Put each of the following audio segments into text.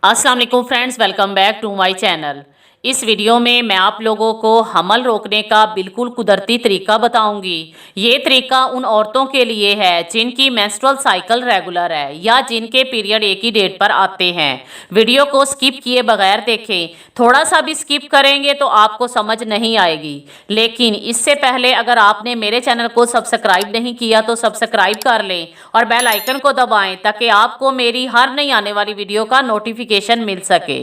अस्सलाम वालेकुम friends, welcome back to my channel. इस वीडियो में मैं आप लोगों को हमल रोकने का बिल्कुल कुदरती तरीका बताऊंगी। ये तरीका उन औरतों के लिए है जिनकी मेंस्ट्रुअल साइकिल रेगुलर है या जिनके पीरियड एक ही डेट पर आते हैं। वीडियो को स्किप किए बगैर देखें, थोड़ा सा भी स्किप करेंगे तो आपको समझ नहीं आएगी। लेकिन इससे पहले अगर आपने मेरे चैनल को सब्सक्राइब नहीं किया तो सब्सक्राइब कर लें और बेल आइकन को दबाएं ताकि आपको मेरी हर नई आने वाली वीडियो का नोटिफिकेशन मिल सके।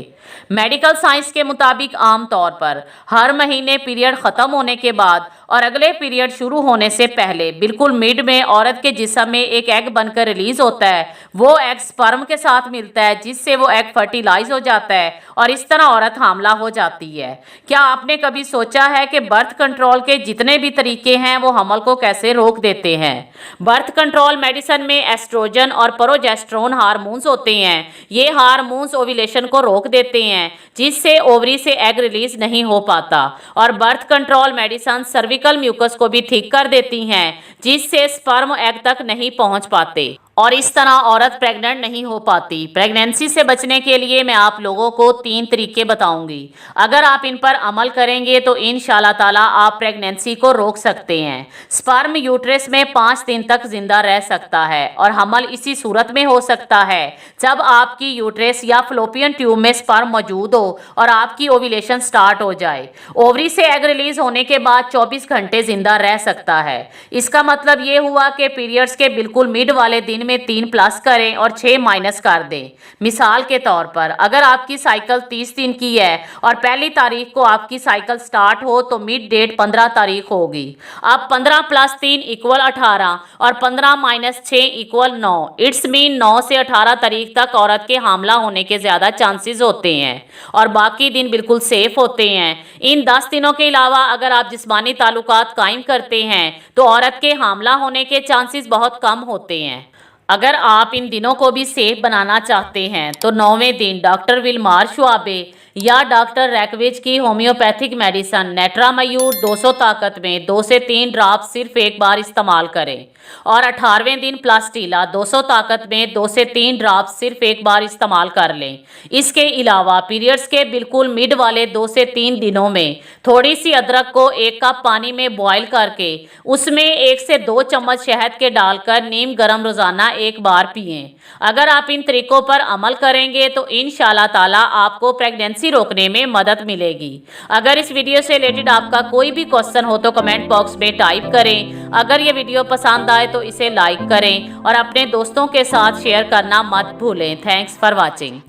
मेडिकल साइंस के मुताबिक आमतौर पर हर महीने पीरियड ख़त्म होने के बाद और अगले पीरियड शुरू होने से पहले बिल्कुल मिड में औरत के जिस्म में एक एग बनकर रिलीज होता है। वो एग स्पर्म के साथ मिलता है जिससे वो एग फर्टिलाइज हो जाता है और इस तरह औरत हामला हो जाती है। क्या आपने कभी सोचा है कि बर्थ कंट्रोल के जितने भी तरीके हैं वो हमल को कैसे रोक देते हैं? बर्थ कंट्रोल मेडिसिन में एस्ट्रोजन और प्रोजेस्टेरोन हार्मोन्स होते हैं। ये हार्मोन्स ओव्यूलेशन को रोक देते हैं जिससे ओवरी से एग रिलीज नहीं हो पाता और birth control medicine cervical mucus को भी ठीक कर देती हैं जिससे स्पर्म एग तक नहीं पहुंच पाते और इस तरह औरत प्रेग्नेंट नहीं हो पाती। प्रेगनेंसी से बचने के लिए मैं आप लोगों को 3 तरीके बताऊंगी। अगर आप इन पर अमल करेंगे तो इंशाल्लाह ताला आप प्रेगनेंसी को रोक सकते हैं। स्पर्म यूट्रस में 5 दिन तक जिंदा रह सकता है और हमल इसी सूरत में हो सकता है जब आपकी यूट्रस या फ्लोपियन ट्यूब में स्पर्म मौजूद हो और आपकी ओव्यूलेशन स्टार्ट हो जाए। ओवरी से एग रिलीज होने के बाद 24 घंटे जिंदा रह सकता है। इसका मतलब ये हुआ कि पीरियड्स के बिल्कुल मिड वाले दिन में 3 प्लस करें और 6 माइनस कर दें। मिसाल के तौर पर अगर आपकी साइकिल 30 दिन की है और पहली तारीख को आपकी साइकिल स्टार्ट हो तो मिड डेट 15 तारीख होगी। अब 15 + 3 = 18 और 15 - 6 = 9। इट्स मीन 9 से 18 तारीख तक औरत के हामला होने के ज़्यादा चांसेस होते हैं और बाकी दिन बिल्कुल सेफ होते हैं। इन 10 दिनों के अलावा अगर आप जिस्मानी ताल्लुकात कायम करते हैं तो औरत के हामला होने के चांसेस बहुत कम होते हैं। अगर आप इन दिनों को भी सेफ बनाना चाहते हैं तो 9वें दिन डॉक्टर विल्मार शुआबे या डॉक्टर रैकविच की होम्योपैथिक मेडिसिन नेट्रामायूर 200 ताकत में 2 से 3 ड्रॉप सिर्फ एक बार इस्तेमाल करें और 18वें दिन प्लास्टीला 200 ताकत में 2 से 3 ड्रॉप सिर्फ एक बार इस्तेमाल कर लें। इसके अलावा पीरियड्स के बिल्कुल मिड वाले 2 से 3 दिनों में थोड़ी सी अदरक को 1 कप पानी में बॉयल करके उसमें 1 से 2 चम्मच शहद के डालकर नीम गर्म रोजाना एक बार पिएं। अगर आप इन तरीकों पर अमल करेंगे तो इंशाल्लाह ताला आपको प्रेगनेंसी रोकने में मदद मिलेगी। अगर इस वीडियो से रिलेटेड आपका कोई भी क्वेश्चन हो तो कमेंट बॉक्स में टाइप करें। अगर ये वीडियो पसंद आए तो इसे लाइक करें और अपने दोस्तों के साथ शेयर करना मत भूलें। Thanks for watching.